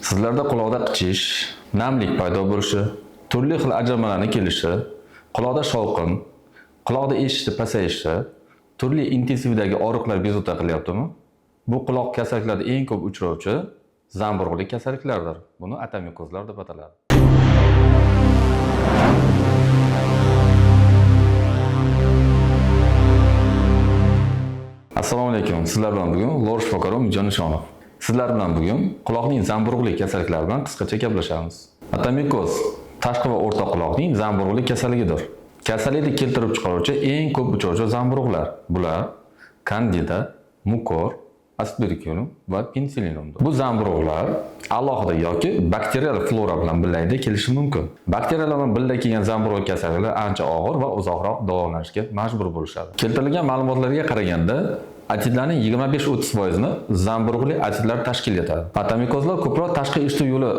Sizlarda quloqda qichish, namlik paydo bo'lishi, turli xil ajralmalarning kelishi, quloqda shovqin, quloqda eshitish pasayishi, turli intensivdagi og'riqlar bezovta qilyaptimi? Bu quloq kasalliklarida eng ko'p uchrovchi zamburug'lik kasalliklardir. Buni atamiko'zlar deb ataladi. Assalomu alaykum. Sizlar bilan bugun lor shifokor Umidjon Nishonov. Sizlar bilan bugun quloqning zamburug'lik kasalliklari bilan qisqacha gaplashamiz. Atamikoz tashqi va o'rta quloqning zamburug'lik kasalligidir. Kasallikni keltirib chiqaruvchi eng ko'p uchrovchi zamburug'lar. Bular kandida, mukor, aspergillum va penicilliumdir. Bu zamburug'lar alohida yoki bakterial flora bilan birgalikda kelishi mumkin. Bakteriyalar bilan birga kelgan zamburug'lik kasalliklar ancha og'ir va uzoqroq davolanishga majbur bo'lishadi. Keltirilgan ma'lumotlarga qaraganda atidlarning 25-30%ni zamburug'li atidlar tashkil etadi. Atamikozlar ko'proq tashqi eshituv yo'li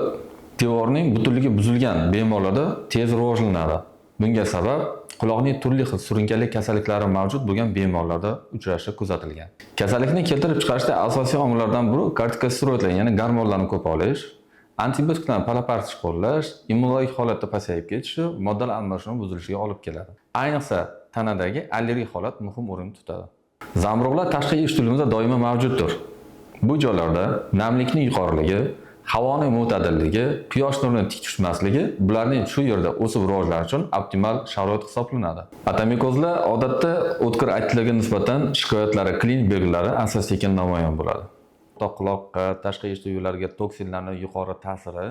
devorining butunligi buzilgan bemorlarda tez rivojlanadi. Bunga sabab quloqning turli xil surunkali kasalliklari mavjud bo'lgan bemorlarda uchrashi kuzatilgan. Kasallikni keltirib chiqarishda asosiy omillardan biri kortikosteroidlar, ya'ni gormonlarni ko'p olish, antibiotiklarni palapartish qo'llash, immunologik holatda pasayib ketishi, moddalar almashinuvi buzilishiga olib keladi. Ayniqsa tanadagi allergik holat muhim o'rin tutadi. Zamburug'lar tashqi eshituvimizda doimo mavjuddir. Bu joylarda namlikning yuqoriligi, havoning mo'tadilligi, quyosh nurining tik tushmasligi bularning shu yerda o'sib rivojlanishi uchun optimal sharoit hisoblanadi. Atamikozlar odatda o'tkir aytillarga nisbatan shikoyatlari, klinik belgilari asta-sekin namoyon bo'ladi. Quloqqa, tashqi eshituv yo'llariga toksinlarning yuqori ta'siri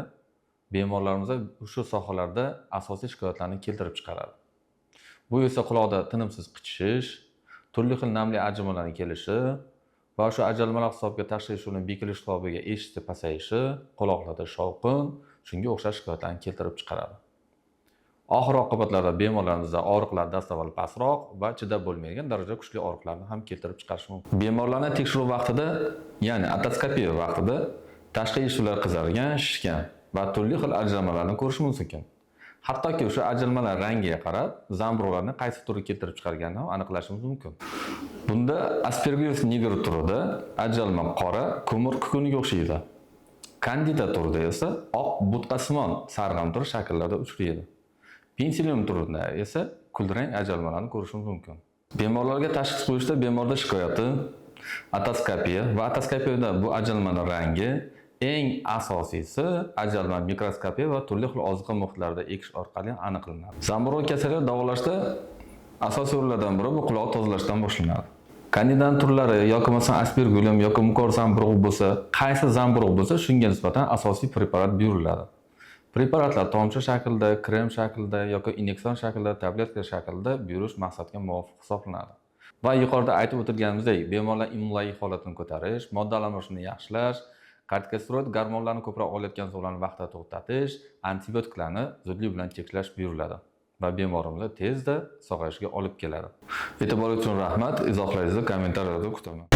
bemorlarimizda shu sohalarda asosiy shikoyatlarni keltirib chiqaradi. Bu esa quloqda tinimsiz qichishish, turli xil namli ajralmalarning kelishi va shu ajralmalar hisobiga tashqi eshituvning bekilish hisobiga eshitish pasayishi, quloqlarda shovqin, shunga o'xshash shikoyatlarni keltirib chiqaradi. Oxir oqibatlarda bemorlarimizda og'riqlar dastavval pastroq va chidab bo'lmaydigan darajada kuchli og'riqlarni ham keltirib chiqarishi mumkin. Bemorlarni tekshiruv vaqtida, ya'ni endoskopiya vaqtida tashqi eshituvlar qizargan, shishgan va turli xil ajralmalarni ko'rish mumkin. Hattoki o'sha ajralmalar rangiga qarab, zamburug'larni qaysi turi keltirib chiqarganini ham aniqlashimiz mumkin. Bunda Aspergillus niger turida ajralma qora, ko'mir kukuniga o'xshaydi. Candida turida esa oq butqasimon sarg'amtir shakllarda uchraydi. Penicillium turida esa kulrang ajralmalarni ko'rishimiz mumkin. Bemorlarga tashxis qo'yishda bemorda shikoyati, endoskopiya va endoskopiyada bu ajralmalar rangi, eng asosiysi ajralma mikroskopiya va turli xil oziqa muhitlarida ekish orqali aniqlanadi. Zamburug'lik kasallikni davolashda asosiy o'rinlardan biri bu quloq tozalashdan boshlanadi. Kandidaning turlari yoki masalan aspergillum yoki mukor zamburug' bo'lsa, qaysi zamburug' bo'lsa, shunga nisbatan asosiy preparat buyuriladi. Preparatlar tomchi shaklda, krem shaklda yoki inyeksiyon shaklda, tabletka shaklda buyurish maqsadga muvofiq hisoblanadi. Va yuqorida aytib o'tilganimizdek, bemorlar immunologik holatini ko'tarish, modda almashishini yaxshilash, kortikosteroid gormonlarni ko'proq olayotgan zo'rlarni vaqtida to'xtatish, antibiotiklarni zudlik bilan cheklash buyuriladi va bemorimizlar tezda sog'ayishiga olib keladi. E'tiboringiz uchun rahmat. Izohlaringizni kommentariyada kutaman.